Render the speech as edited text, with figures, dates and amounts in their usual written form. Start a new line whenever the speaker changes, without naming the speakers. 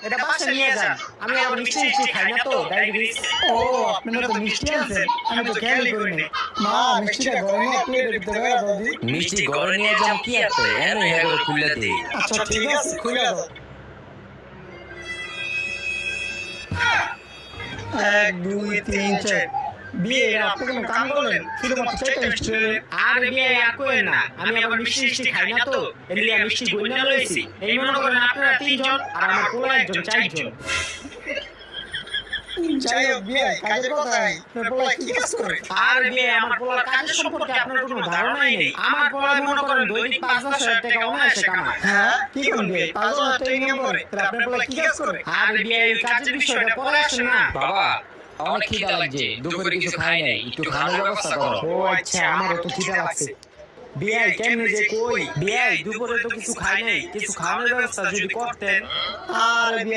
এটা বাসায় নিয়ে যান। আমি আবার মিষ্টি মিষ্টি খাই না তো, ডায়াবেটিস।
ও আপনারা তো মিষ্টি আনছেন, আমি তো খেয়ালই করিনি। মা মিষ্টিটা ঘরে নিয়ে প্লেটে দিতে পারো দাদি?
মিষ্টি ঘরে নিয়ে যাও কি এত এনো হ্যাঁ করে খুলে দে।
আচ্ছা ঠিক আছে, খুলে দাও। 1 2 3 4 বিয়ে আপনি কোনো কাম করলেন? শুধুমাত্র 4টা মিষ্টি হলেন।
আর বিয়ে আর কইেন না, আমি আবার মিষ্টি মিষ্টি খাই না তো, এলি আমি মিষ্টি গইনা লইছি। এই মনে করেন আপনারা 3 জন আর আমার পোলা একজন, 4 জন।
যাই হোক বিয়ে কাজের কথাই, পোলা কি কাজ করে?
আর বিয়ে আমার পোলার কাজের সম্পর্কে আপনার কোনো ধারণাই নেই। আমার পোলা মনে করেন দৈনিক 5-10 টাকা অনায়াসে কামায়।
হ্যাঁ কি করেন বিয়ে? 5,000 টাকা ইনকাম করে, তাহলে আপনার পোলা কি কাজ করে?
আর বিয়ে এই কাজের বিষয়টা পরে আসেন না।
বাবা অনেক খিদা লাগছে, দুপুরে কিছু খাই নাই, একটু খাওয়ার ব্যবস্থা করো।
ও আচ্ছা, আমারও তো খিদা লাগছে। বিয়াই কেমনে যে কই, বিয়াই দুপুরে তো কিছু খাই নাই, কিছু খাওয়ানোর ব্যবস্থা যদি করতেন।
আর